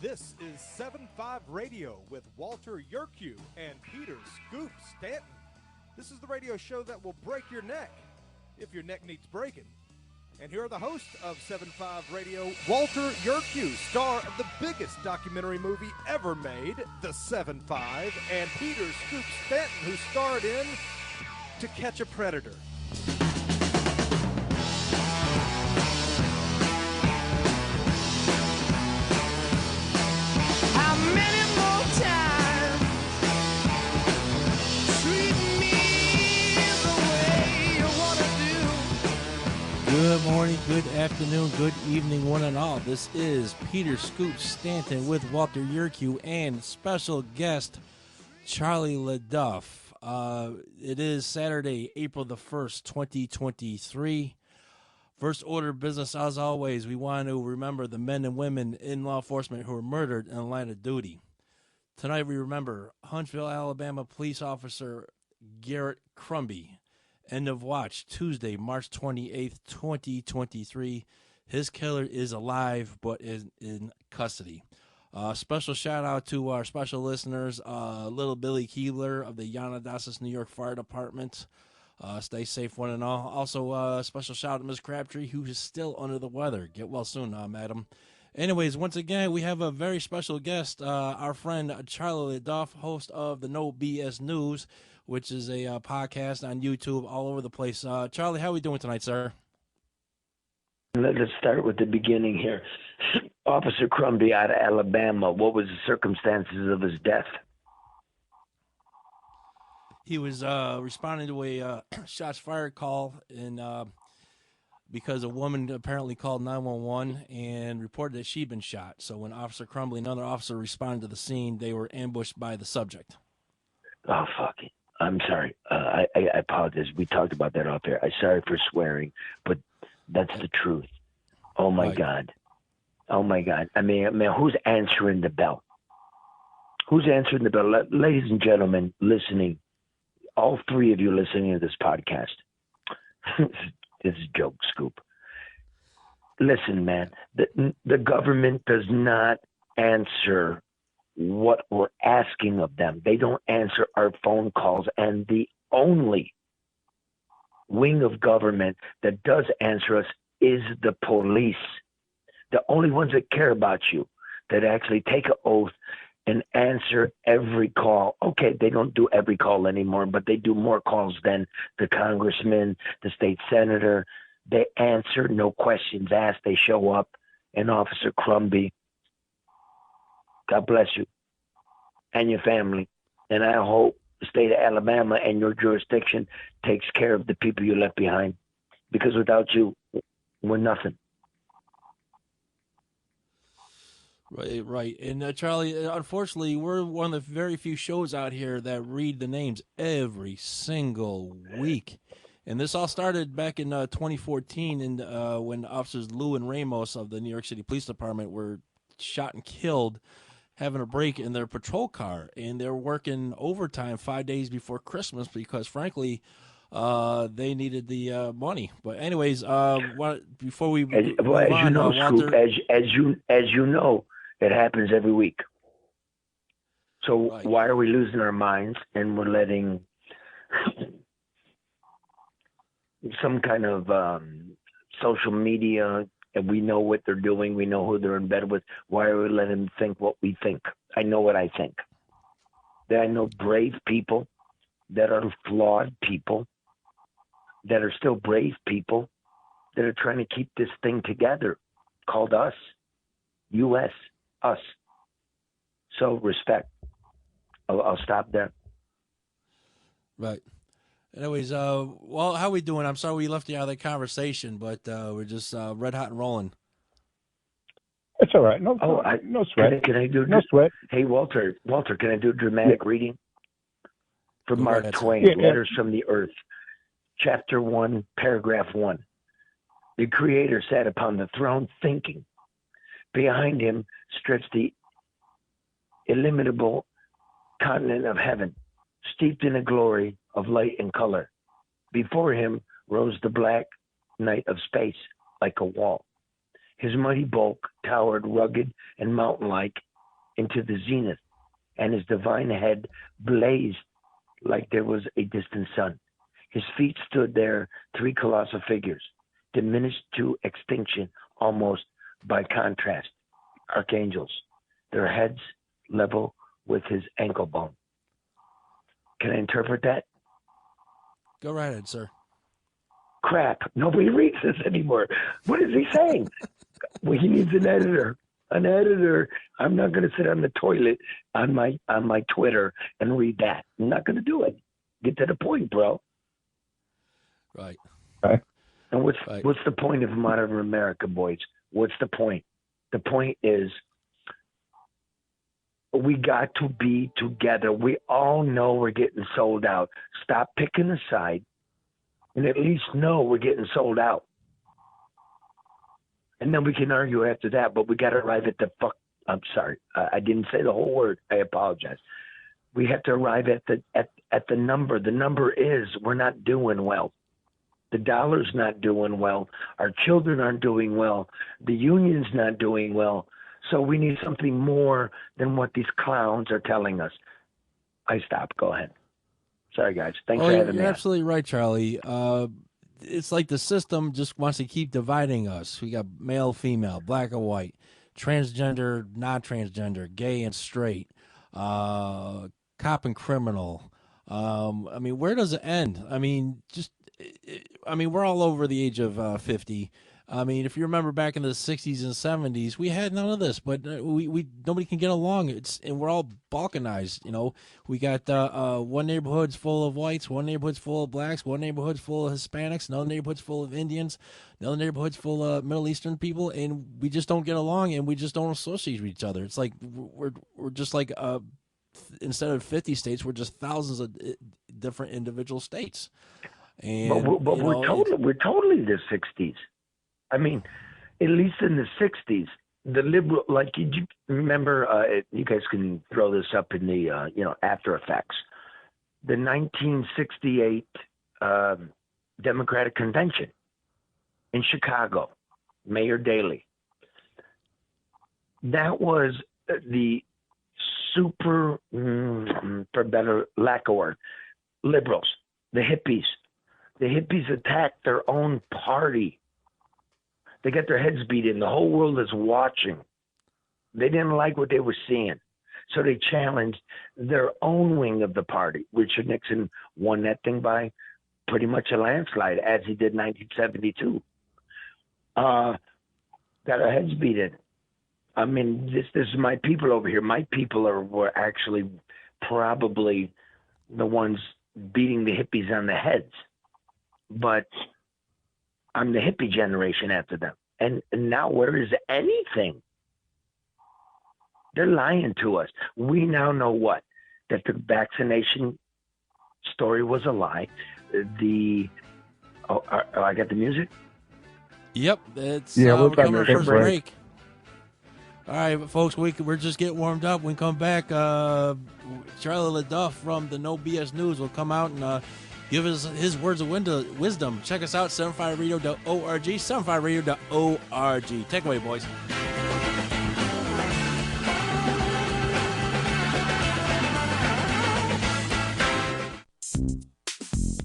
This is 7-5 Radio with Walter Yerkew and Peter Scoop Stanton. This is the radio show that will break your neck if your neck needs breaking. And here are the hosts of 7-5 Radio, Walter Yerkew, star of the biggest documentary movie ever made, The 7-5, and Peter Scoop Stanton, who starred in To Catch a Predator. Good morning, good afternoon, good evening, one and all. This is Peter Scoop Stanton with Walter Yerkew and special guest Charlie LeDuff. It is Saturday, April the 1st, 2023. First order of business, as always, we want to remember the men and women in law enforcement who were murdered in the line of duty. Tonight we remember Huntsville, Alabama police officer Garrett Crumby. End of watch, Tuesday, March 28th, 2023. His killer is alive but is in custody. Special shout out to our special listeners, little Billy Keebler of the Yanadasas, New York Fire Department. Stay safe, one and all. Also, special shout out to Ms. Crabtree, who is still under the weather. Get well soon, madam. Anyways, once again, we have a very special guest, our friend Charlie LeDuff, host of the No BS News, which is a podcast on YouTube all over the place. Charlie, how are we doing tonight, sir? Let's start with the beginning here. Officer Crumby out of Alabama, what was the circumstances of his death? He was responding to a shots fired call because a woman apparently called 911 and reported that she'd been shot. So when Officer Crumby and another officer responded to the scene, they were ambushed by the subject. Oh, fuck it. I'm sorry. I apologize. We talked about that off air. I'm sorry for swearing, but that's the truth. Oh, my God. Oh, my God. I mean, who's answering the bell? Who's answering the bell? Ladies and gentlemen listening, all three of you listening to this podcast, this is joke scoop. Listen, man, the government does not answer what we're asking of them. They don't answer our phone calls, and the only wing of government that does answer us is the police. The only ones that care about you, that actually take an oath and answer every call. Okay, they don't do every call anymore, but they do more calls than the congressman, the state senator. They answer, no questions asked. They show up. And Officer Crumby, God bless you and your family. And I hope the state of Alabama and your jurisdiction takes care of the people you left behind. Because without you, we're nothing. Right. And Charlie, unfortunately, we're one of the very few shows out here that read the names every single week. And this all started back in 2014 when officers Lou and Ramos of the New York City Police Department were shot and killed having a break in their patrol car. And they were working overtime 5 days before Christmas because, frankly, they needed the money. But anyways, before we as you know, Walter, Scoop, as you know, it happens every week. So right. Why are we losing our minds and we're letting some kind of social media, and we know what they're doing, we know who they're in bed with. Why are we letting them think what we think? I know what I think. That I know brave people that are flawed people, that are still brave people, that are trying to keep this thing together, called us, U.S., us. So respect. I'll stop there. Right. Anyways, well, how we doing? I'm sorry we left you out of the conversation, but we're just red hot and rolling. It's all right. No sweat. Can I do no sweat? Hey, Walter, can I do a dramatic reading? From Mark ahead, Twain, Letters from the Earth, Chapter 1, Paragraph 1. The Creator sat upon the throne thinking. Behind him stretched the illimitable continent of heaven, steeped in a glory of light and color. Before him rose the black night of space like a wall. His mighty bulk towered rugged and mountain-like into the zenith, and his divine head blazed like there was a distant sun. His feet stood there, 3 colossal figures, diminished to extinction almost by contrast, archangels, their heads level with his ankle bone. Can I interpret that? Go right ahead, sir. Crap. Nobody reads this anymore. What is he saying? Well, he needs an editor. An editor. I'm not going to sit on the toilet on my Twitter and read that. I'm not going to do it. Get to the point, bro. Right. Okay. And what's the point of modern America, boys? What's the point? The point is we got to be together. We all know we're getting sold out. Stop picking a side and at least know we're getting sold out. And then we can argue after that, but we got to arrive at the I'm sorry. I didn't say the whole word. I apologize. We have to arrive at the number. The number is we're not doing well. The dollar's not doing well. Our children aren't doing well. The union's not doing well. So we need something more than what these clowns are telling us. I stop. Go ahead. Sorry, guys. Thanks for having me. You're absolutely right, Charlie. It's like the system just wants to keep dividing us. We got male, female, black or white, transgender, non-transgender, gay and straight, cop and criminal. I mean, where does it end? I mean, we're all over the age of 50. I mean, if you remember back in the 60s and 70s, we had none of this, but we nobody can get along. And we're all balkanized. You know, we got one neighborhood's full of whites, one neighborhood's full of blacks, one neighborhood's full of Hispanics, another neighborhood's full of Indians, another neighborhood's full of Middle Eastern people, and we just don't get along, and we just don't associate with each other. It's like we're just like instead of 50 states, we're just thousands of different individual states. And but we're totally the 60s. I mean, at least in the 60s, the liberal, like, you remember, you guys can throw this up in the, After Effects. The 1968 Democratic Convention in Chicago, Mayor Daley. That was the super, for better lack of word, liberals, the hippies. The hippies attacked their own party. They got their heads beat in. The whole world is watching. They didn't like what they were seeing. So they challenged their own wing of the party. Richard Nixon won that thing by pretty much a landslide, as he did in 1972. Got our heads beat in. I mean, this is my people over here. My people were actually probably the ones beating the hippies on the heads. But I'm the hippie generation after them. And now where is anything? They're lying to us. We now know what? That the vaccination story was a lie. I got the music? Yep. It's we're coming to first break. All right, folks, we're just getting warmed up. When we come back, Charlie LeDuff from the No BS News will come out and give us his words of wisdom. Check us out, 75radio.org, 75radio.org. Take away, boys.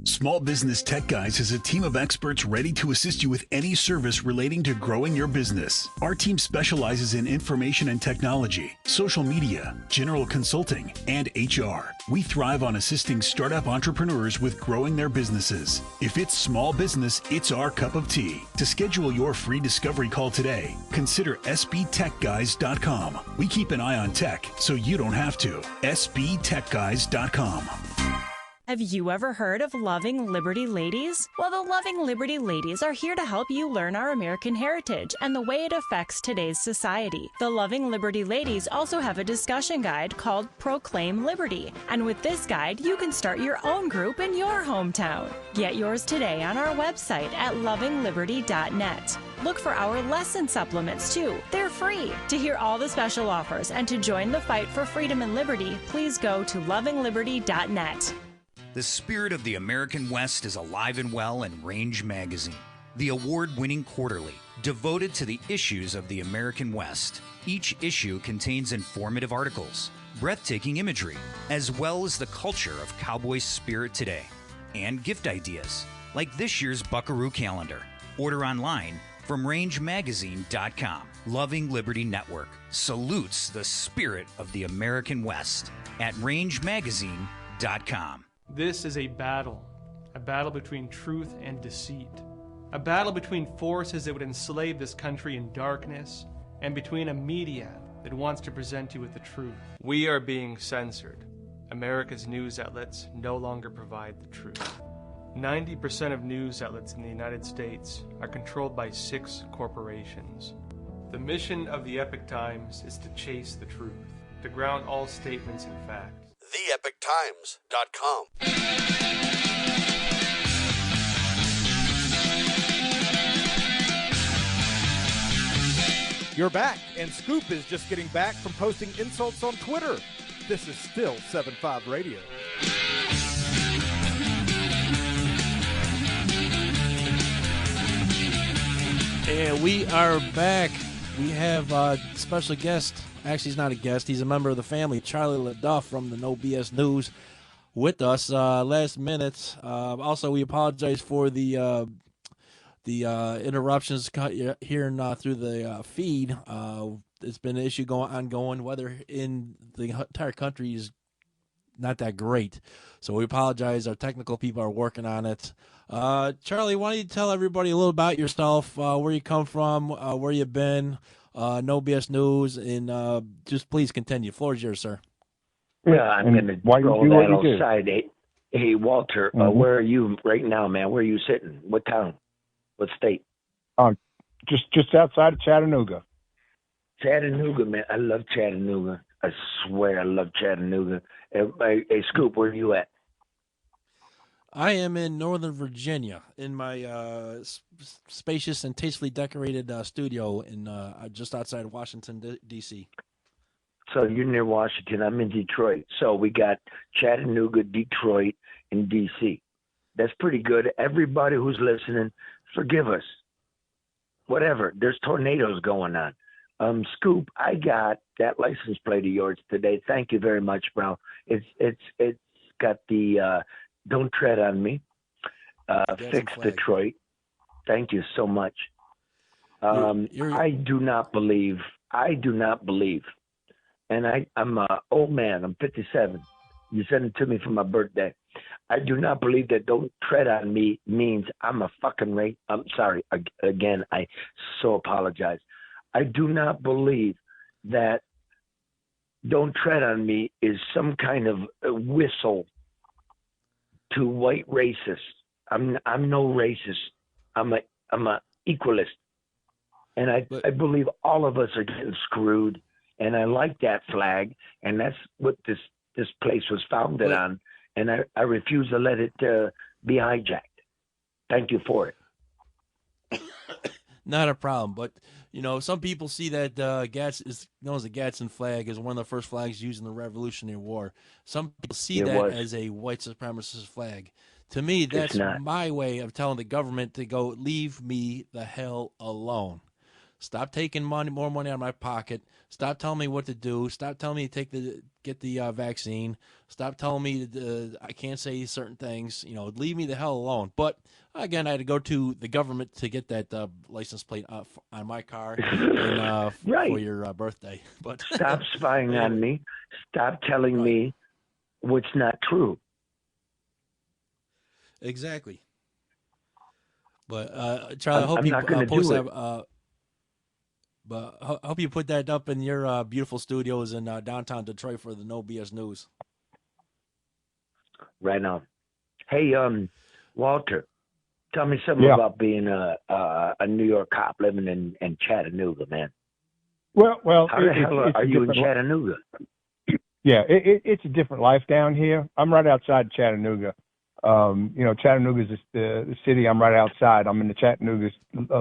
Small Business Tech Guys is a team of experts ready to assist you with any service relating to growing your business. Our team specializes in information and technology, social media, general consulting, and HR. We thrive on assisting startup entrepreneurs with growing their businesses. If it's small business, it's our cup of tea. To schedule your free discovery call today, consider sbtechguys.com. We keep an eye on tech so you don't have to. sbtechguys.com. Have you ever heard of Loving Liberty Ladies? Well, the Loving Liberty Ladies are here to help you learn our American heritage and the way it affects today's society. The Loving Liberty Ladies also have a discussion guide called Proclaim Liberty. And with this guide, you can start your own group in your hometown. Get yours today on our website at lovingliberty.net. Look for our lesson supplements, too. They're free. To hear all the special offers and to join the fight for freedom and liberty, please go to lovingliberty.net. The spirit of the American West is alive and well in Range Magazine. the award-winning quarterly devoted to the issues of the American West. Each issue contains informative articles, breathtaking imagery, as well as the culture of cowboy spirit today, and gift ideas, like this year's Buckaroo calendar. Order online from rangemagazine.com. Loving Liberty Network salutes the spirit of the American West at rangemagazine.com. This is a battle between truth and deceit, a battle between forces that would enslave this country in darkness, and between a media that wants to present you with the truth. We are being censored. America's news outlets no longer provide the truth. 90% of news outlets in the United States are controlled by 6 corporations. The mission of the Epoch Times is to chase the truth, to ground all statements in fact. TheEpochTimes.com. You're back, and Scoop is just getting back from posting insults on Twitter. This is still 7.5 Radio. And we are back. We have a special guest. Actually, he's not a guest. He's a member of the family, Charlie LeDuff from the No BS News, with us last minute. Also, we apologize for the interruptions here and through the feed. It's been an issue ongoing. Weather in the entire country is not that great, so we apologize. Our technical people are working on it. Charlie, why don't you tell everybody a little about yourself, where you come from, where you've been, No BS News, and just please continue. The floor is yours, sir. Yeah, I'm going to throw that aside. Hey, Walter, where are you right now, man? Where are you sitting? What town? What state? Just outside of Chattanooga. Chattanooga, man. I love Chattanooga. I swear I love Chattanooga. Hey, Scoop, where are you at? I am in Northern Virginia in my spacious and tastefully decorated studio in just outside Washington, D.C. So you're near Washington. I'm in Detroit. So we got Chattanooga, Detroit, and D.C. That's pretty good. Everybody who's listening, forgive us. Whatever. There's tornadoes going on. Scoop, I got that license plate of yours today. Thank you very much, bro. It's got the Don't Tread on Me. Fix Detroit. Thank you so much. I do not believe, and I'm an old man. I'm 57. You sent it to me for my birthday. I do not believe that Don't Tread on Me means I'm a fucking I'm sorry. Again, I so apologize. I do not believe that Don't Tread on Me is some kind of whistle to white racists. I'm no racist. I'm a equalist, and I believe all of us are getting screwed. And I like that flag, and that's what this place was founded on. And I refuse to let it be hijacked. Thank you for it. Not a problem, but some people see that is known as the Gadsden flag as one of the first flags used in the Revolutionary War. Some people see as a white supremacist flag. To me, that's my way of telling the government to go, leave me the hell alone. Stop taking more money out of my pocket. Stop telling me what to do. Stop telling me to get the vaccine. Stop telling me I can't say certain things. Leave me the hell alone. But again, I had to go to the government to get that license plate on my car for your birthday. But stop spying on me. Stop telling me what's not true. Exactly. But Charlie, I hope you post that. But I hope you put that up in your beautiful studios in downtown Detroit for the No BS News. Right on. Hey, Walter, tell me something about being a New York cop living in Chattanooga, man. Well, how the hell are you in Chattanooga? Yeah, it's a different life down here. I'm right outside Chattanooga. Chattanooga is the city. I'm right outside. I'm in the Chattanooga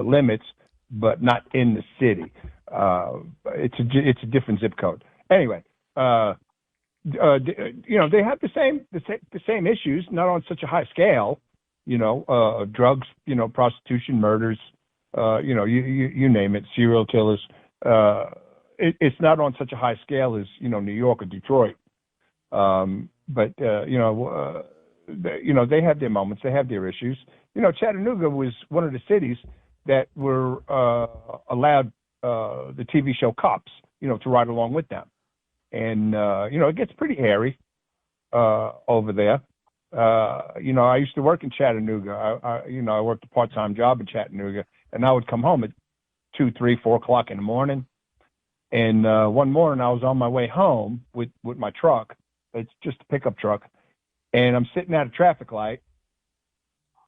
limits, but not in the city. It's a different zip code. Anyway, they have the same issues, not on such a high scale, drugs, prostitution, murders, you name it, serial killers. It's not on such a high scale as, New York or Detroit. But they have their moments, they have their issues. Chattanooga was one of the cities that were allowed the TV show Cops, to ride along with them. And, it gets pretty hairy over there. I used to work in Chattanooga. I worked a part-time job in Chattanooga, and I would come home at 2, 3, 4 o'clock in the morning. And one morning I was on my way home with my truck. It's just a pickup truck. And I'm sitting at a traffic light,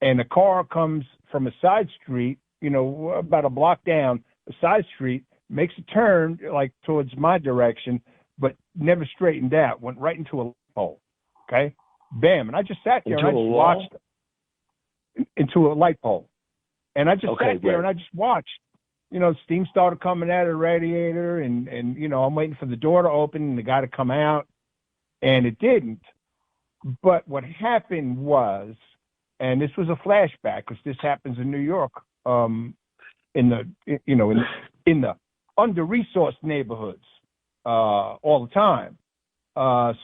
and a car comes from a side street, about a block down, a side street, makes a turn like towards my direction, but never straightened out, went right into a light pole. Okay? Bam. And I just sat there and I just watched into a light pole. And I just sat there and I just watched. Steam started coming out of the radiator, and I'm waiting for the door to open and the guy to come out, and it didn't. But what happened was, and this was a flashback because this happens in New York, in the under-resourced neighborhoods all the time.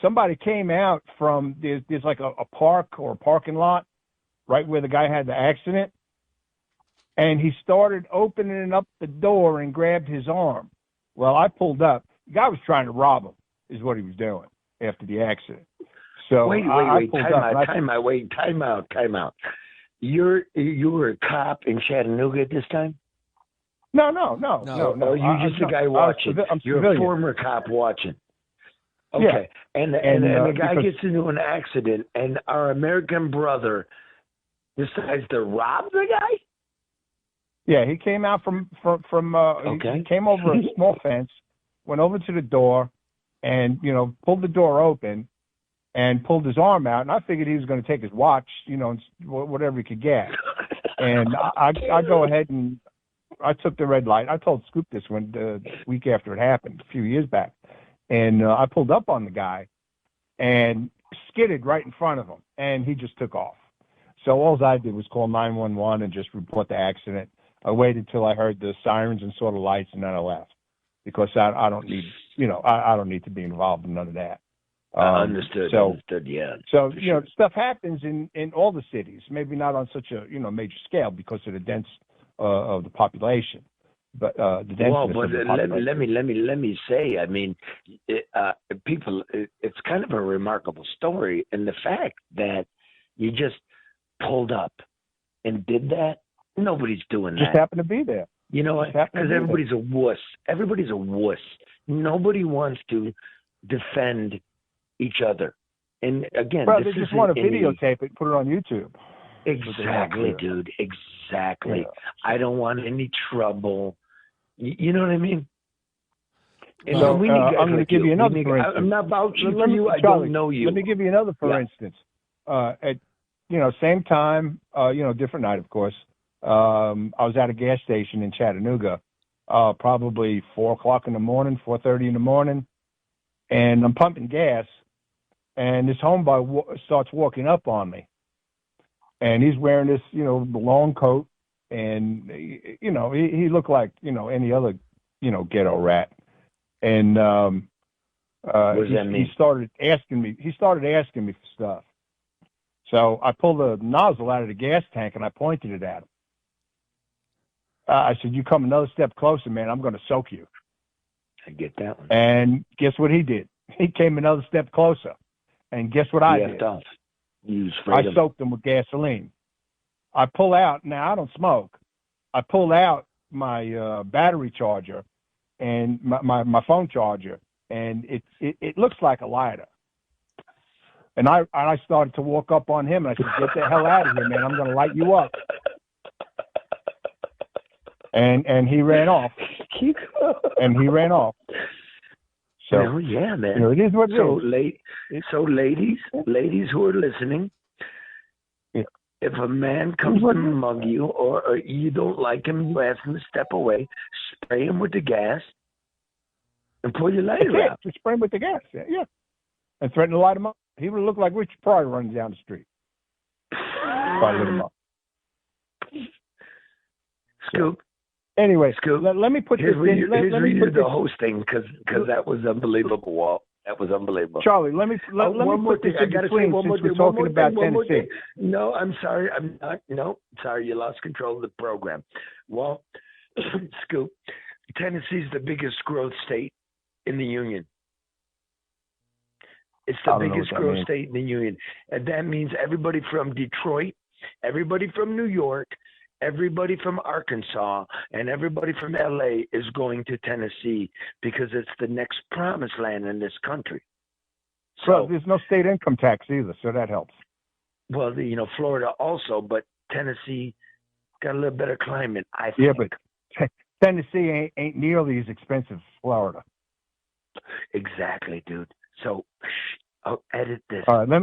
Somebody came out from there's like a park or a parking lot right where the guy had the accident, and he started opening up the door and grabbed his arm. Well, I pulled up. The guy was trying to rob him, is what he was doing after the accident. So wait, time out. You were a cop in Chattanooga at this time? No. Oh, you're just a guy watching. You're a former cop watching. Okay. Yeah. And the guy gets into an accident, and our American brother decides to rob the guy? Yeah, he came out from he came over a small fence, went over to the door, and pulled the door open, and pulled his arm out. And I figured he was going to take his watch, and whatever he could get. And I go ahead and I took the red light. I told Scoop this one the week after it happened, a few years back, and I pulled up on the guy and skidded right in front of him, and he just took off. So all I did was call 911 and just report the accident. I waited till I heard the sirens and saw the lights, and then I left because I don't need, I don't need to be involved in none of that. Understood. Yeah. So stuff happens in all the cities. Maybe not on such a major scale because of the dense of the population, but the density. Well, but let me say, I mean, people. It's kind of a remarkable story, and the fact that you just pulled up and did that. Nobody's doing that. Just happened to be there. You know what? Because everybody's a wuss. Everybody's a wuss. Nobody wants to defend each other. And again, they just want to videotape it, put it on YouTube. Exactly, dude. Exactly. Yeah. I don't want any trouble. You know what I mean? And so, I'm going to give you another. For instance. I'm not vouching for you. I don't know you. Let me give you another, for instance. At same time, different night, of course. I was at a gas station in Chattanooga, probably 4 o'clock in the morning, 4:30 in the morning, and I'm pumping gas, and this homeboy starts walking up on me, and he's wearing this, long coat, and he looked like any other ghetto rat, and he started asking me for stuff. So I pulled a nozzle out of the gas tank and I pointed it at him. I said, "You come another step closer, man, I'm going to soak you." I get that one. And guess what he did? He came another step closer. And guess what I did? I soaked him with gasoline. I pull out. Now, I don't smoke. I pulled out my battery charger and my phone charger, and it looks like a lighter. And I started to walk up on him, and I said, "Get the hell out of here, man. I'm going to light you up." And he ran off. So yeah, man. It is what it is. So ladies who are listening, if a man comes to mug you or you don't like him, you ask him to step away, spray him with the gas, and pull your lighter out. Just spray him with the gas, yeah. And threaten to light him up. He would look like Richard Pryor running down the street. before I lit him up. Scoop. Anyway, Scoop. let me put this in. Let me put the hosting because that was unbelievable, Walt. That was unbelievable. Charlie, let me put this in between since we're talking about Tennessee. No, I'm sorry. I'm not. No, sorry. You lost control of the program. Well, Scoop, Tennessee's the biggest growth state in the union. It's the biggest growth state in the union. And that means everybody from Detroit, everybody from New York, everybody from Arkansas, and everybody from LA is going to Tennessee because it's the next promised land in this country. So there's no state income tax either, so that helps. Well, Florida also, but Tennessee got a little better climate, I think. Yeah, but Tennessee ain't nearly as expensive as Florida. Exactly, dude. So I'll edit this. All right, let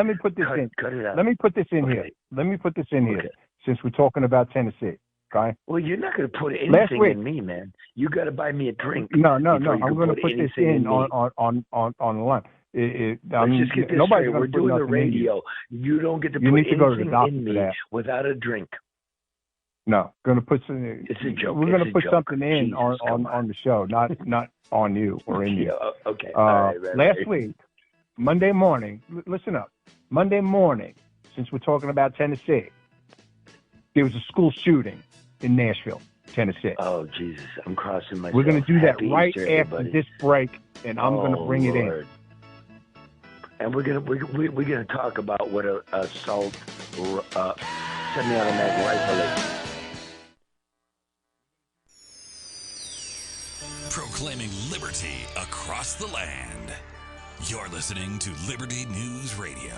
me put this in. Cut it out. Let me put this in here. Let me put this in here. Since we're talking about Tennessee, okay? Well, you're not going to put anything in me, man. You got to buy me a drink. No. I'm going to put this in on the line. Let's just get this straight. We're doing the radio. You don't get to put anything in me without a drink. No, going to put some. It's a joke. We're going to put something in on the show, not on you or in you. Okay. Last week, Monday morning. Listen up. Monday morning, since we're talking about Tennessee. There was a school shooting in Nashville, Tennessee. Oh, Jesus. I'm crossing myself. We're going to do that right Easter, after this break, and I'm going to bring it in. And we're going to talk about what an assault semi-automatic rifle is. Proclaiming liberty across the land. You're listening to Liberty News Radio.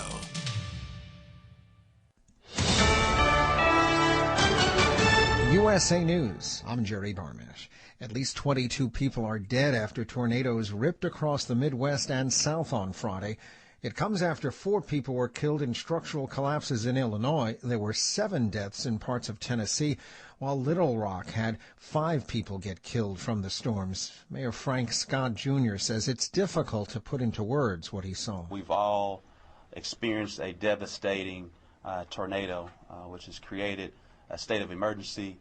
USA News, I'm Jerry Barmash. At least 22 people are dead after tornadoes ripped across the Midwest and South on Friday. It comes after 4 people were killed in structural collapses in Illinois. There were 7 deaths in parts of Tennessee, while Little Rock had 5 people get killed from the storms. Mayor Frank Scott Jr. says it's difficult to put into words what he saw. We've all experienced a devastating tornado, which has created a state of emergency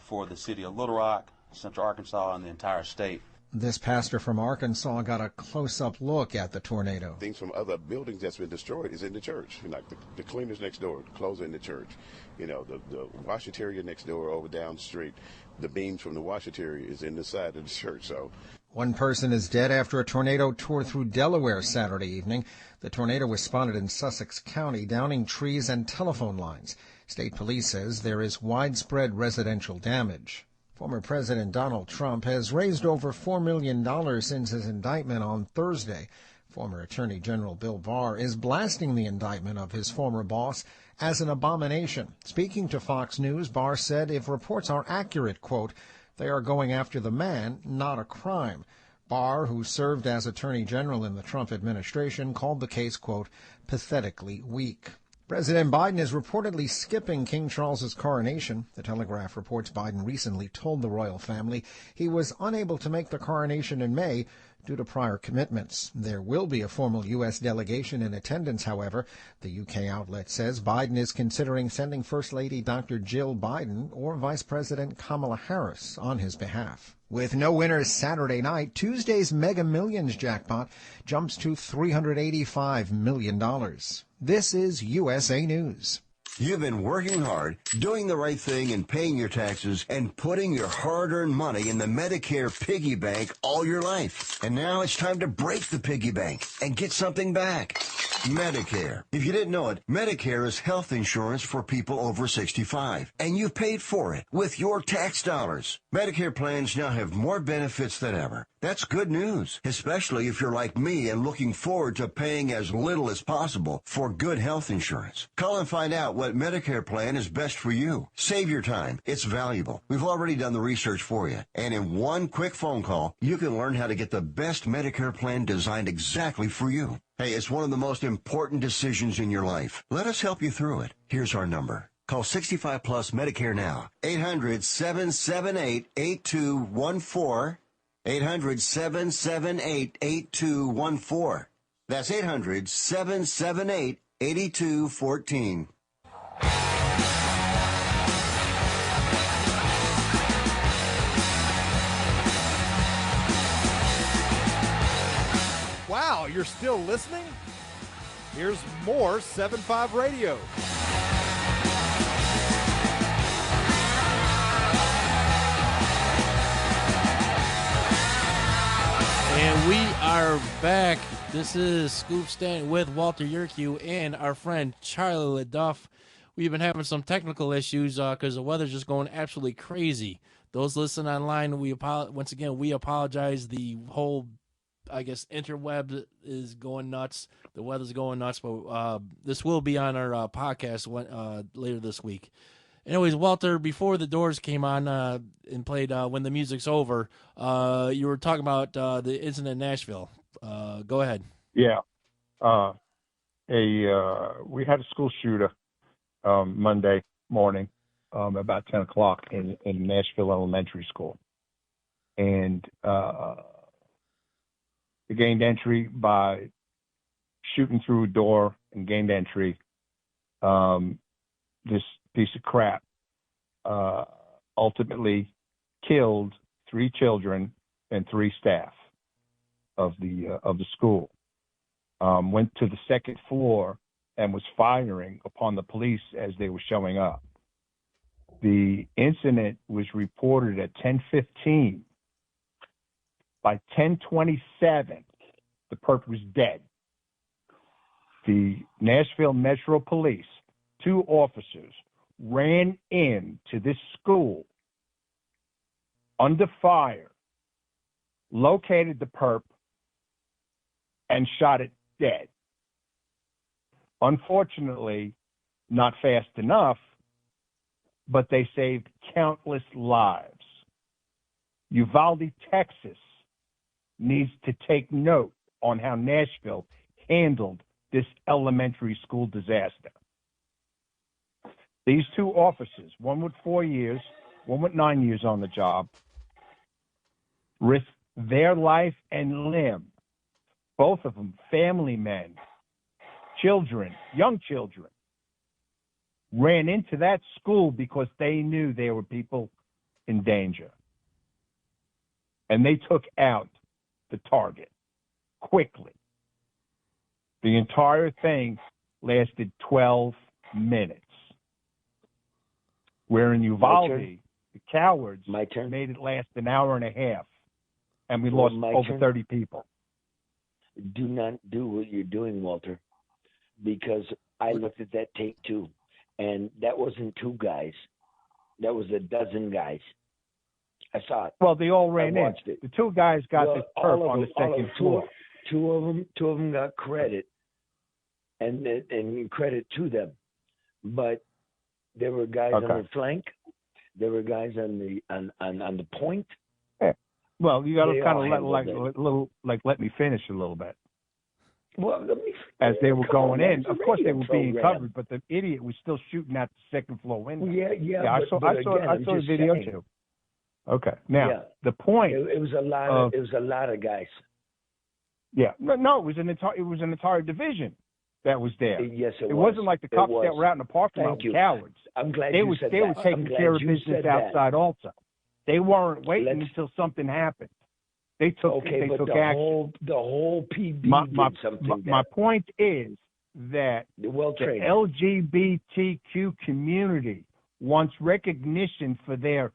for the city of Little Rock, Central Arkansas, and the entire state. This pastor from Arkansas got a close-up look at the tornado. Things from other buildings that's been destroyed is in the church. Like the cleaners next door, the clothes in the church. The washateria next door over down the street. The beams from the washateria is in the side of the church. So, one person is dead after a tornado tore through Delaware Saturday evening. The tornado was spotted in Sussex County, downing trees and telephone lines. State police says there is widespread residential damage. Former President Donald Trump has raised over $4 million since his indictment on Thursday. Former Attorney General Bill Barr is blasting the indictment of his former boss as an abomination. Speaking to Fox News, Barr said if reports are accurate, quote, they are going after the man, not a crime. Barr, who served as Attorney General in the Trump administration, called the case, quote, pathetically weak. President Biden is reportedly skipping King Charles's coronation. The Telegraph reports Biden recently told the royal family he was unable to make the coronation in May due to prior commitments. There will be a formal U.S. delegation in attendance, however. The UK outlet says Biden is considering sending First Lady Dr. Jill Biden or Vice President Kamala Harris on his behalf. With no winners Saturday night, Tuesday's Mega Millions jackpot jumps to $385 million. This is USA News. You've been working hard, doing the right thing and paying your taxes and putting your hard-earned money in the Medicare piggy bank all your life. And now it's time to break the piggy bank and get something back. Medicare. If you didn't know it, Medicare is health insurance for people over 65. And you paid for it with your tax dollars. Medicare plans now have more benefits than ever. That's good news, especially if you're like me and looking forward to paying as little as possible for good health insurance. Call and find out what Medicare plan is best for you. Save your time. It's valuable. We've already done the research for you. And in one quick phone call, you can learn how to get the best Medicare plan designed exactly for you. Hey, it's one of the most important decisions in your life. Let us help you through it. Here's our number. Call 65 Plus Medicare now. 800-778-8214. 800-778-8214. That's 800-778-8214. Wow, you're still listening? Here's more 7-5 Radio. And we are back. This is Scoop Stanton with Walter Yerkew and our friend Charlie LeDuff. We've been having some technical issues because the weather's just going absolutely crazy. Those listening online, we apologize. The whole, I guess, interweb is going nuts. The weather's going nuts, but this will be on our podcast later this week. Anyways, Walter, before the Doors came on and played When the Music's Over, you were talking about the incident in Nashville. Go ahead. Yeah. We had a school shooter Monday morning about 10 o'clock in Nashville Elementary School. And they gained entry by shooting through a door and gained entry. This piece of crap ultimately killed 3 children and 3 staff of the school. Went to the second floor and was firing upon the police as they were showing up. The incident was reported at 10:15. By 10:27, the perp was dead. The Nashville Metro Police, 2 officers, ran into this school under fire, located the perp, and shot it dead. Unfortunately, not fast enough, but they saved countless lives. Uvalde, Texas, needs to take note on how Nashville handled this elementary school disaster. These 2 officers, one with 4 years, one with 9 years on the job, risked their life and limb. Both of them family men, children, young children, ran into that school because they knew there were people in danger. And they took out the target quickly. The entire thing lasted 12 minutes. Where in Uvalde, the cowards made it last an hour and a half, and we lost over 30 people. Do not do what you're doing, Walter, because I looked at that tape too, and that wasn't 2 guys. That was a dozen guys. I saw it. Well, they all ran in. It. The 2 guys got the perp on the second floor. Two of them got credit, and credit to them, but there were guys on the flank. There were guys on the point. Yeah. Well, you got to kind of let me finish a little bit. Well, as they were going in, of course they were being covered, but the idiot was still shooting at the second floor window. I saw the video too. Okay. Now the point. It was a lot of guys. Yeah. No, it was an entire division that was there. Yes, it was. It wasn't like the cops that were out in the parking lot with cowards. I'm glad they were taking care of business outside also. They weren't waiting until something happened. They took action. The whole PD did something. My point is that the LGBTQ community wants recognition for their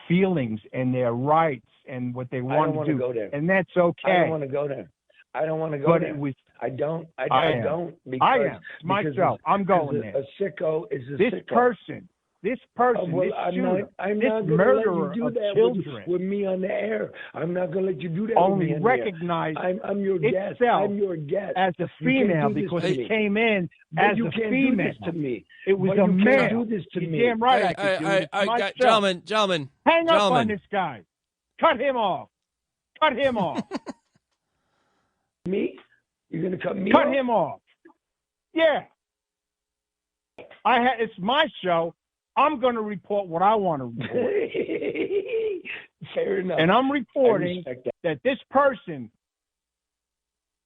feelings and their rights and what they want to do. Go there. And that's okay. I don't want to go there. I don't want to go there. I don't. Because I am. It's my show. I'm going there. A sicko is a this sicko. This person, this shooter, this murderer of children with me on the air. I'm not going to let you do that. Only recognize I'm your guest. I'm your guest as a female because it came in as a female. Do this to me. It was a male. Can't do this to me. You're damn right I could do it. Gentlemen. Hang up on this guy. Cut him off. Cut him off. Me? You're going to cut me off? Cut him off. Yeah. It's my show. I'm going to report what I want to report. Fair enough. And I'm reporting that this person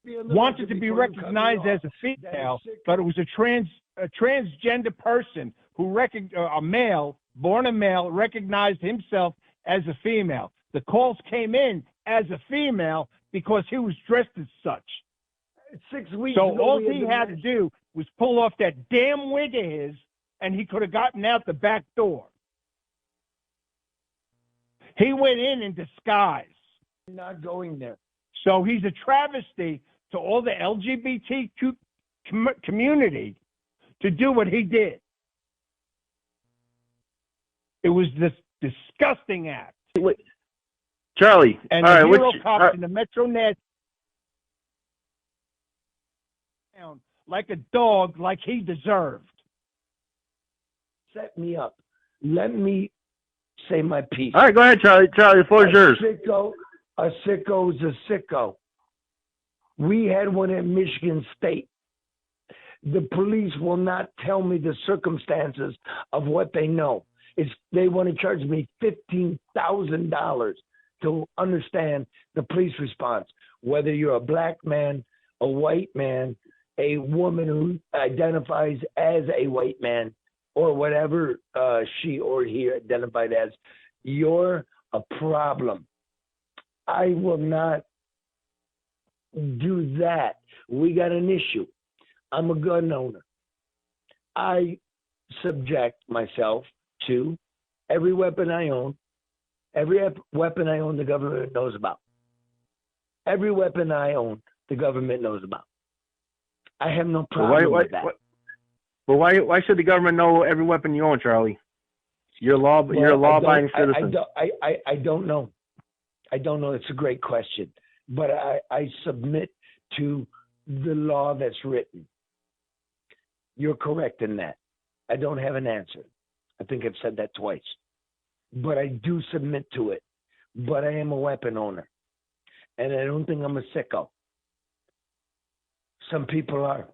wanted to be recognized as a female, but it was a transgender person who a male, born a male, recognized himself as a female. The calls came in as a female. because he was dressed as such. 6 weeks So ago, all we he the had to do was pull off that damn wig of his, and he could have gotten out the back door. He went in disguise. Not going there. So he's a travesty to all the LGBTQ community to do what he did. It was this disgusting act. Wait, Charlie, And all the right, hero cops in the Metro Net like a dog, like he deserved. Set me up. Let me say my piece. All right, go ahead, Charlie. Charlie, the floor is yours. A sicko is a sicko. We had one at Michigan State. The police will not tell me the circumstances of what they know. They want to charge me $15,000 to understand the police response. Whether you're a black man, a white man, a woman who identifies as a white man, or whatever she or he identified as, you're a problem. I will not do that. We got an issue. I'm a gun owner. I subject myself to every weapon I own. Every weapon I own, the government knows about. Every weapon I own, the government knows about. I have no problem with that. But why should the government know every weapon you own, Charlie? You're a law-abiding citizen. I don't know. I don't know. It's a great question. But I submit to the law that's written. You're correct in that. I don't have an answer. I think I've said that twice. But I do submit to it. But I am a weapon owner. And I don't think I'm a sicko. Some people are.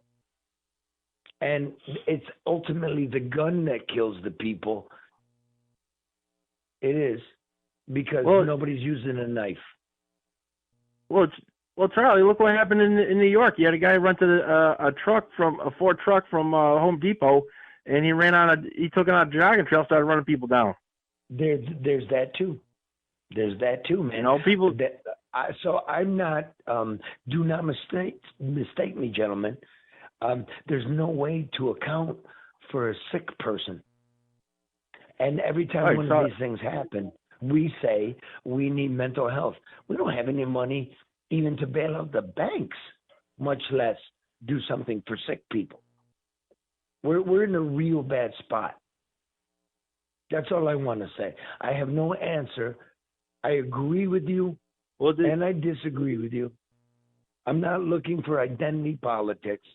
And it's ultimately the gun that kills the people. It is. Because nobody's using a knife. Well, Charlie, look what happened in New York. You had a guy rented a Ford truck from Home Depot, and he took it on a jogging trail, started running people down. There's that too. There's that too, man. You know, people. So I'm not. Do not mistake me, gentlemen. There's no way to account for a sick person. And every time one of these things happen, we say we need mental health. We don't have any money even to bail out the banks, much less do something for sick people. We're in a real bad spot. That's all I want to say. I have no answer. I agree with you, and I disagree with you. I'm not looking for identity politics.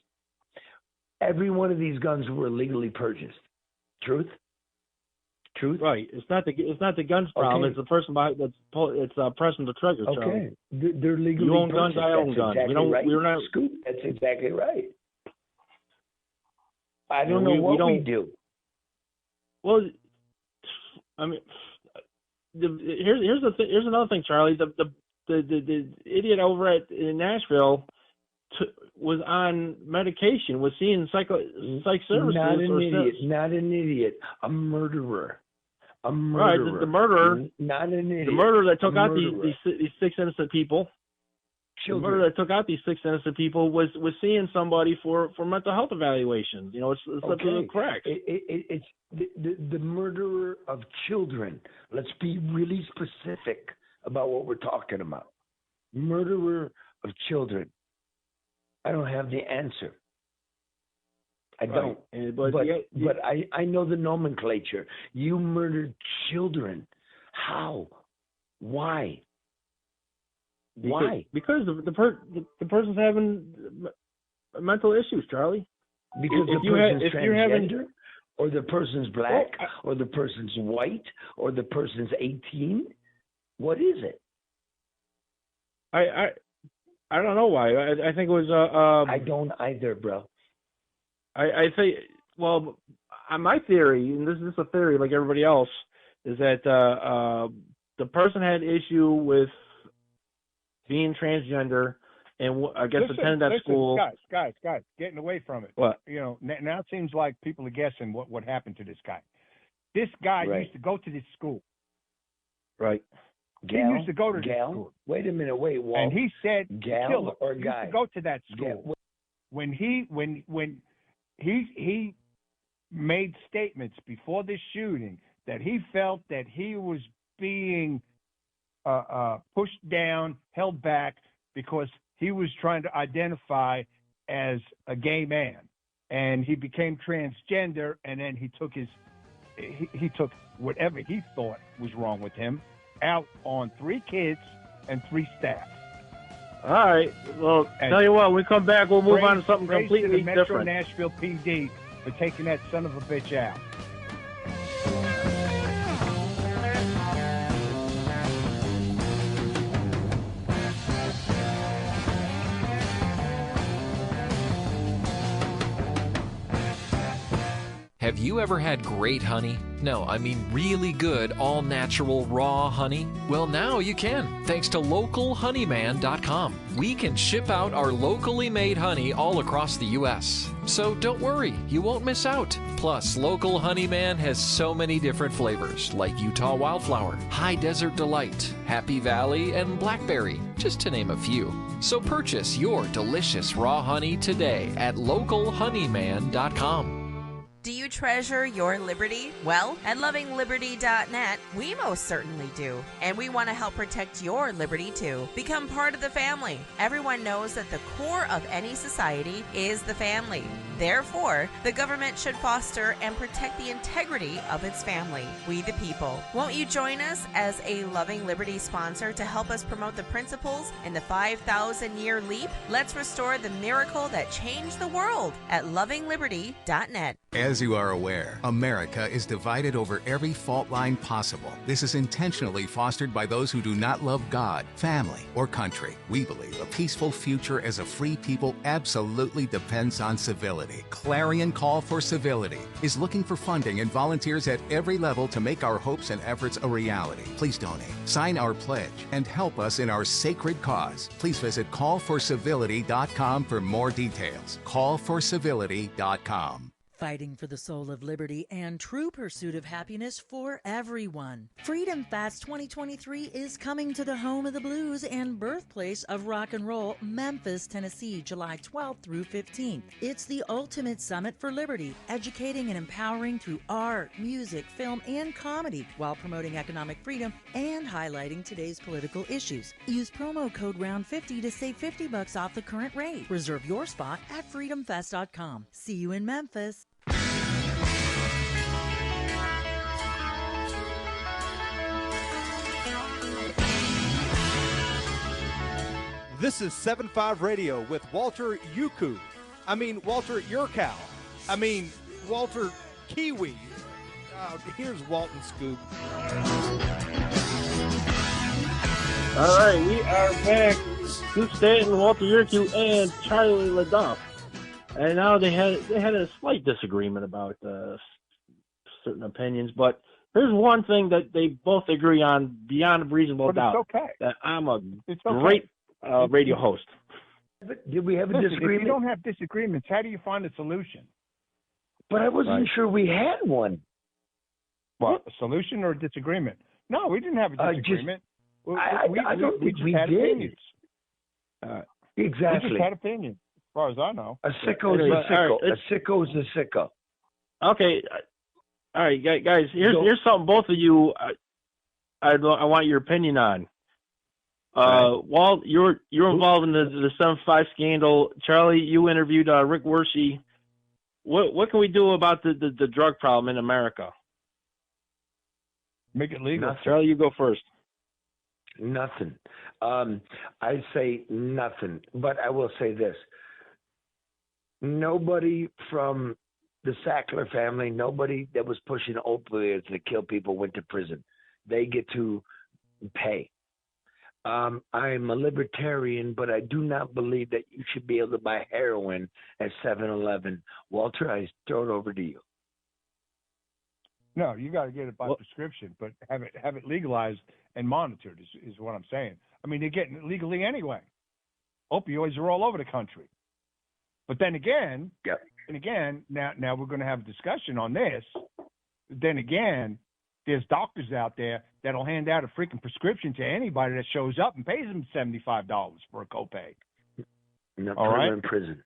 Every one of these guns were illegally purchased. Truth? Right. It's not the gun's problem. Okay. It's the person pressing the trigger. Okay. Charlie. They're legally You own purchased. guns. I own guns. Exactly right. We're not. Scoop. That's exactly right. I don't know what we do. Well, I mean, here's another thing, Charlie. The idiot over in Nashville was on medication, was seeing psych services. Not an idiot. A murderer. Right, the murderer. Not an idiot. The murderer that took out these 6 innocent people. Children. The murderer that took out these 6 innocent people was seeing somebody for mental health evaluations. You know, it's up to the cracks. It's the murderer of children. Let's be really specific about what we're talking about. Murderer of children. I don't have the answer. I don't. Right. But I know the nomenclature. You murdered children. How? Why? Why? Because the person's having mental issues, Charlie. Because the person's transgender, or the person's black, or the person's white, or the person's 18. What is it? I don't know why. I think it was. I don't either, bro. I think. Well, my theory, and this is a theory like everybody else, is that the person had issue with being transgender, and I guess attended that school. Guys, getting away from it. What? You know, now it seems like people are guessing what happened to this guy. This guy used to go to this school. Right. Gal, he used to go to Gal. school. Wait a minute, wait, Walt. And he said, Gal Killer, or he guy? used to go to that school. Gal. When he made statements before this shooting that he felt that he was being pushed down, held back, because he was trying to identify as a gay man, and he became transgender, and then he took he took whatever he thought was wrong with him out on 3 kids and 3 staff. All right. Well, And tell you what, when we come back, we'll move on to something praise completely to the Metro different. Nashville PD for taking that son of a bitch out. Have you ever had great honey? No, I mean really good, all-natural, raw honey? Well, now you can, thanks to LocalHoneyman.com. We can ship out our locally made honey all across the U.S. So don't worry, you won't miss out. Plus, Local Honeyman has so many different flavors, like Utah Wildflower, High Desert Delight, Happy Valley, and Blackberry, just to name a few. So purchase your delicious raw honey today at LocalHoneyman.com. Do you treasure your liberty? Well, at lovingliberty.net, we most certainly do. And we want to help protect your liberty too. Become part of the family. Everyone knows that the core of any society is the family. Therefore, the government should foster and protect the integrity of its family, we the people. Won't you join us as a Loving Liberty sponsor to help us promote the principles in the 5,000-year leap? Let's restore the miracle that changed the world at lovingliberty.net. As you are aware, America is divided over every fault line possible. This is intentionally fostered by those who do not love God, family, or country. We believe a peaceful future as a free people absolutely depends on civility. Clarion Call for Civility is looking for funding and volunteers at every level to make our hopes and efforts a reality. Please donate, sign our pledge, and help us in our sacred cause. Please visit callforcivility.com for more details. Callforcivility.com. Fighting for the soul of liberty and true pursuit of happiness for everyone. Freedom Fest 2023 is coming to the home of the blues and birthplace of rock and roll, Memphis, Tennessee, July 12th through 15th. It's the ultimate summit for liberty, educating and empowering through art, music, film, and comedy, while promoting economic freedom and highlighting today's political issues. Use promo code ROUND50 to save $50 off the current rate. Reserve your spot at freedomfest.com. See you in Memphis. This is 7.5 Radio with Walter Yuku. Walter Yurkow. Walter Kiwi. Here's Walton Scoop. All right, we are back. Scoop Stanton, Walter Yurku, and Charlie LaDuff. And now they had a slight disagreement about certain opinions, but here's one thing that they both agree on beyond a reasonable doubt. It's okay. That I'm a It's okay. great radio host. Did we have a Listen, disagreement? if you don't have disagreements, how do you find a solution? But I wasn't sure we had one. What, a solution or a disagreement? No, we didn't have a disagreement. I don't think just we had did. opinions. Exactly. We just had opinions, as far as I know. A sicko's a sicko. A sicko's a sicko. Okay. All right, guys. Here's something both of you I want your opinion on. Walt, you're involved in the 7.5 scandal. Charlie, you interviewed Rick Wershe. What can we do about the drug problem in America? Make it legal. Nothing. Charlie, you go first. Nothing. I say nothing, but I will say this. Nobody from the Sackler family, nobody that was pushing opioids to kill people went to prison. They get to pay. I'm a libertarian, but I do not believe that you should be able to buy heroin at 7-Eleven. Walter, I throw it over to you. No, you got to get it by prescription, but have it legalized and monitored is what I'm saying. They're getting it legally anyway. Opioids are all over the country. But then again, now we're going to have a discussion on this. Then again, there's doctors out there that'll hand out a freaking prescription to anybody that shows up and pays them $75 for a copay. No, All put right? them in prison.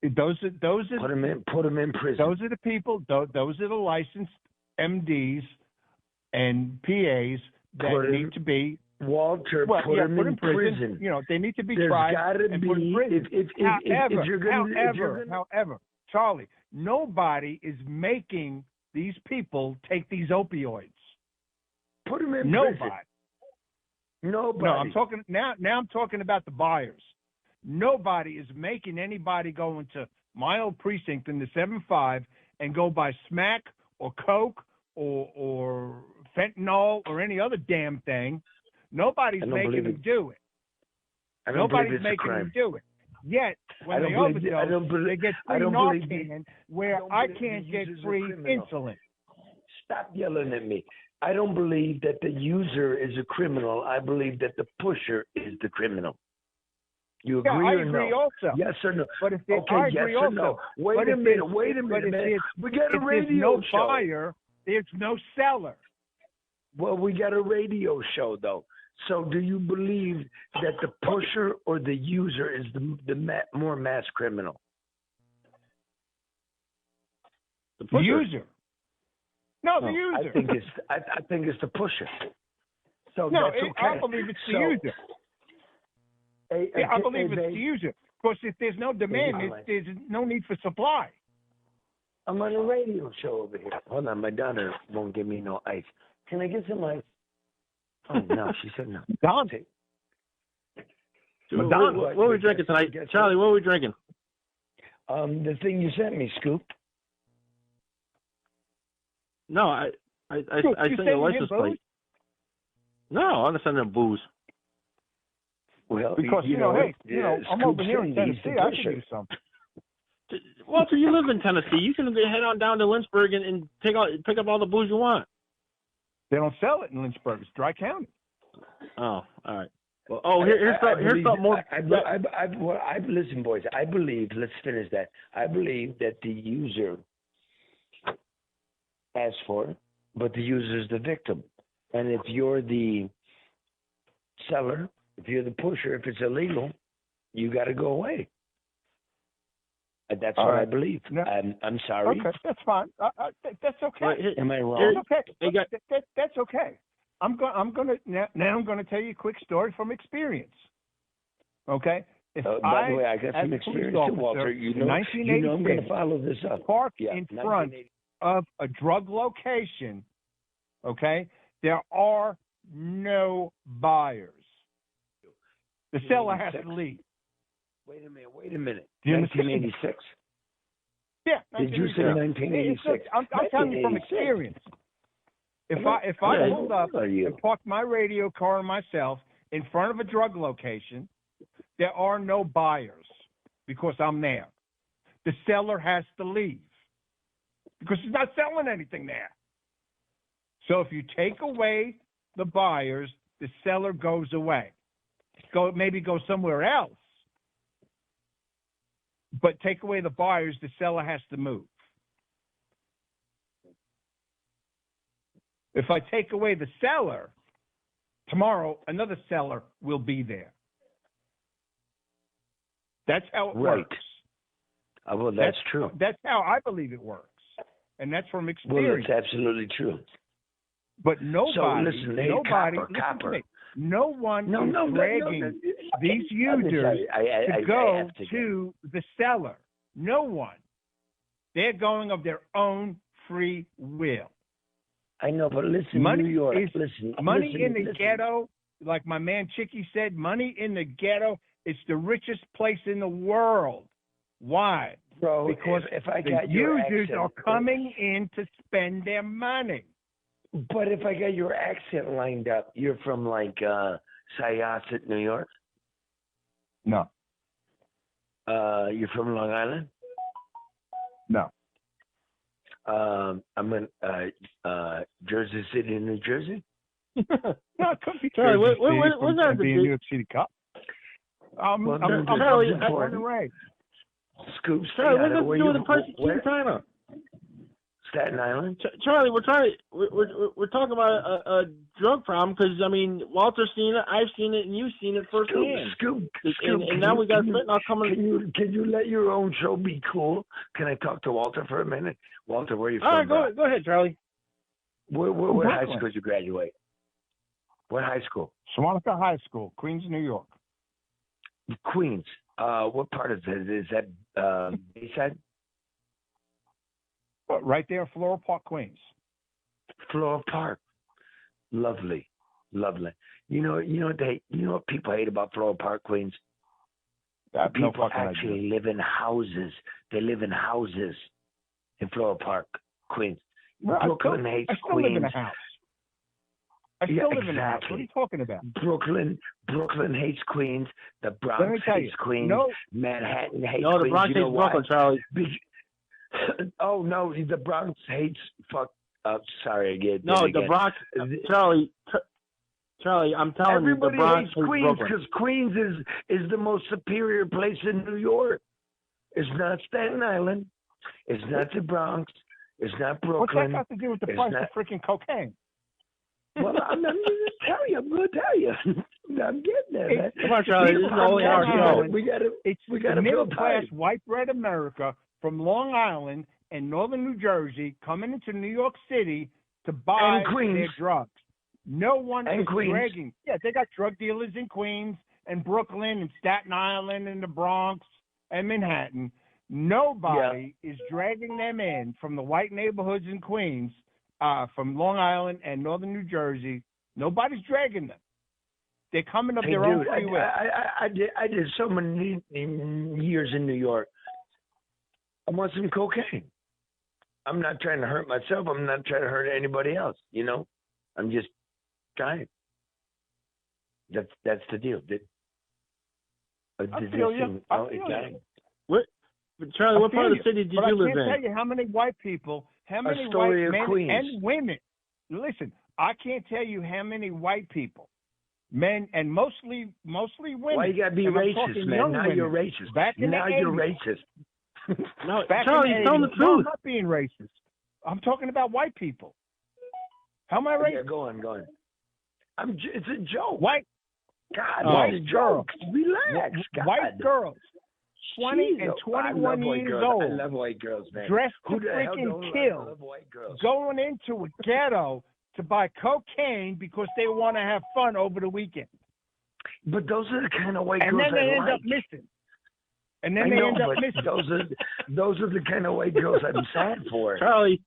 Those are put them in prison. Those are the people. Those are the licensed MDs and PAs that need to be. Walter, put them in prison. You know, they need to be There's tried gotta and be, put in prison. if you're gonna, However, Charlie, nobody is making these people take these opioids. Put them in Nobody. prison. Nobody. No, I'm talking now. Now I'm talking about the buyers. Nobody is making anybody go into my old precinct in the 7-5 and go buy smack or coke or fentanyl or any other damn thing. Nobody's making them do it. Nobody's making them do it. Yet when they overdose, they get free Narcan, where I can't get free insulin. Stop yelling at me. I don't believe that the user is a criminal. I believe that the pusher is the criminal. You agree I or agree no? also. Yes or no? But if okay, I yes agree or also. no? Wait a minute. We got a radio If there's no show. buyer, there's no seller. Well, we got a radio show, though. So do you believe that the pusher or the user is the more mass criminal? The user. No, the user. I think it's the pusher. So no, that's okay. I believe it's the user. I believe it's the user. Because if there's no demand, there's no need for supply. I'm on a radio show over here. Hold on, my daughter won't give me no ice. Can I get some ice? Oh, no, she said no. Dante. Madonna, what are we drinking tonight? Charlie, what are we drinking? The thing you sent me, Scoop. No, I sent you a license plate. No, I'm not sending them booze. Well, because I'm over here in Tennessee. I can do something. Walter, you live in Tennessee. You can head on down to Lynchburg and pick up all the booze you want. They don't sell it in Lynchburg. It's Dry County. Oh, all right. Well, here's something more. Listen, boys. I believe. Let's finish that. I believe that the user asks for it, but the user is the victim. And if you're the seller, if you're the pusher, if it's illegal, you got to go away. That's what I believe. No. I'm sorry. Okay, that's fine. That's okay. Am I wrong? That's okay. That's okay. I'm going to tell you a quick story from experience. Okay. By the way, I got some experience too, Walter. You know I'm going to follow this up. Parked in front of a drug location. Okay. There are no buyers. The seller has to leave. Wait a minute. Do you 1986? Yeah. Did you say 1986? I'm telling you from experience. If I pulled up and parked my radio car and myself in front of a drug location, there are no buyers because I'm there. The seller has to leave because he's not selling anything there. So if you take away the buyers, the seller goes away. Maybe go somewhere else. But take away the buyers, the seller has to move. If I take away the seller, tomorrow another seller will be there. That's how it works. Well, that's true. That's how I believe it works. And that's from experience. Well, that's absolutely true. But nobody, copper. No one is dragging these users to go to the seller. No one. They're going of their own free will. I know, but listen, money New York, in the ghetto, like my man Chicky said, money in the ghetto is the richest place in the world. Why? Bro, because if I the got your users accent, are coming in to spend their money. But if I got your accent lined up, you're from like Syosset, New York? No. You're from Long Island? No. I'm in Jersey City, New Jersey? No, it could be Charlie, what's that? Be a New York City cop. I'm born and raised. Scoops. Charlie, what's that to do with the person in China? Staten Island. Charlie, we're talking about a drug problem because I mean Walter's seen it, I've seen it, and you've seen it firsthand. Scoop, and now we got fentanyl coming. Can you let your own show be cool? Can I talk to Walter for a minute? Walter, where are you from? All right, go ahead, Charlie. What high school did you graduate? What high school? Swanica High School, Queens, New York. Queens. What part is it? Is that Bayside? Right there, Floral Park, Queens. Floral Park. Lovely. You know what people hate about Floral Park, Queens? People actually live in houses. They live in houses in Floral Park, Queens. Brooklyn hates I still Queens. live in a house. I still live in a house. What are you talking about? Brooklyn hates Queens. The Bronx hates Queens. Manhattan hates Queens. No, the Bronx hates Brooklyn, Charlie. Oh no, the Bronx hates sorry again. No, the Bronx, Charlie, I'm telling you, the Bronx hates Queens because Queens is the most superior place in New York. It's not Staten Island. It's not the Bronx. It's not Brooklyn. What's that got to do with the price of freaking cocaine? Well, I'm going to tell you. I'm getting there, man. Come on, Charlie. This is only our show. We got to middle class white bread America from Long Island and northern New Jersey coming into New York City to buy their drugs. No one is dragging. Yeah, they got drug dealers in Queens and Brooklyn and Staten Island and the Bronx and Manhattan. Nobody is dragging them in from the white neighborhoods in Queens, from Long Island and northern New Jersey. Nobody's dragging them. They're coming of their own free will. I did so many years in New York. I want some cocaine. I'm not trying to hurt myself. I'm not trying to hurt anybody else. You know, I'm just trying. That's the deal. I feel you. Charlie, what part of the city did you live in? I can't tell you how many white people, how many white men and women. Listen, I can't tell you how many white people, men and mostly women. Why you gotta be racist, man? Now you're racist. Now you're racist. No, Charlie, tell them the truth. No, I'm not being racist. I'm talking about white people. How am I racist? Yeah, go on. It's a joke. White. God, white girls. Relax. White girls. 20 and 21 years old. I love white girls, man. Dressed to freaking kill. Going into a ghetto to buy cocaine because they want to have fun over the weekend. But those are the kind of white girls I And then they end like. up missing. And then they end up missing. Those are the kind of white girls I'm sad for. Charlie.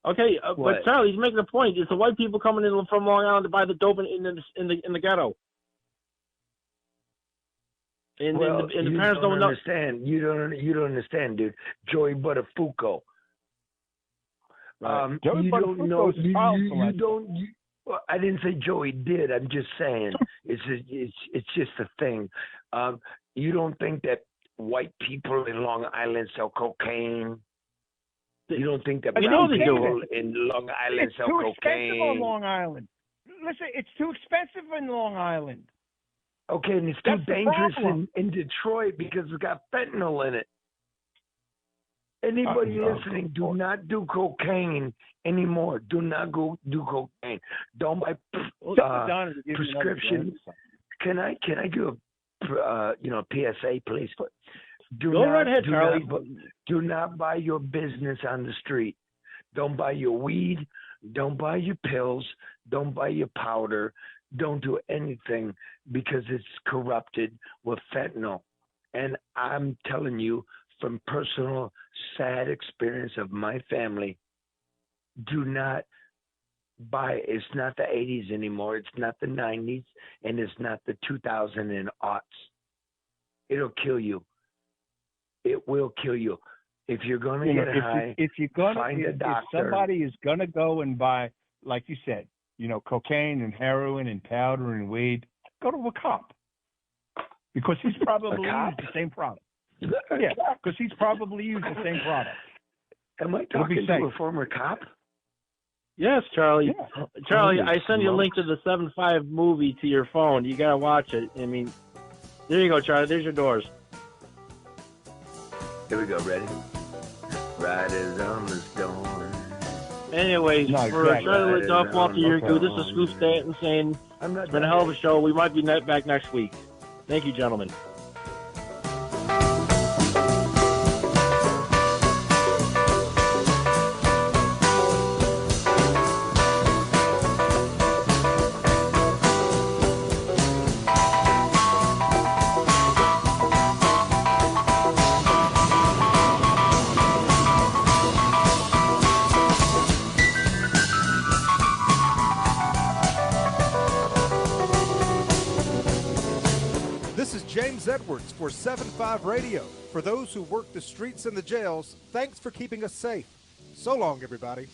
Okay, but Charlie's making a point. It's the white people coming in from Long Island to buy the dope in the ghetto. And the parents don't understand. You don't understand, dude. Joey Buttafuoco. Right. You don't know. You don't. Well, I didn't say Joey did. I'm just saying it's just a thing. You don't think that white people in Long Island sell cocaine? You don't think that brown people in Long Island sell cocaine? It's too expensive on Long Island. Listen, it's too expensive in Long Island. Okay, and it's too dangerous in Detroit because it's got fentanyl in it. Anybody listening, do not do cocaine anymore. Do not go do cocaine. Don't buy prescription. Can I do a PSA, please? Go right ahead, Charlie. Do not buy your business on the street. Don't buy your weed. Don't buy your pills. Don't buy your powder. Don't do anything because it's corrupted with fentanyl. And I'm telling you from personal sad experience of my family, do not buy. It's not the 80s anymore. It's not the 90s, and it's not the 2000 and aughts. It'll kill you. It will kill you. If you're going to get high, find a doctor. If somebody is going to go and buy, like you said, cocaine and heroin and powder and weed, go to a cop. Because he's probably used the same product. Yeah, because he's probably used the same product. Am I talking to a former cop? Yes, Charlie. Yeah. Charlie, I send you a link to the 7.5 movie to your phone. You got to watch it. I mean, there you go, Charlie. There's your doors. Here we go. Ready? Riders on the storm. Anyways, No, for exactly. Charlie Liddell, Walter No Yerkew, this is problem. Scoop Stanton saying it's been a hell of a show. We might be back next week. Thank you, gentlemen. This is James Edwards for 7-5 Radio. For those who work the streets and the jails, thanks for keeping us safe. So long, everybody.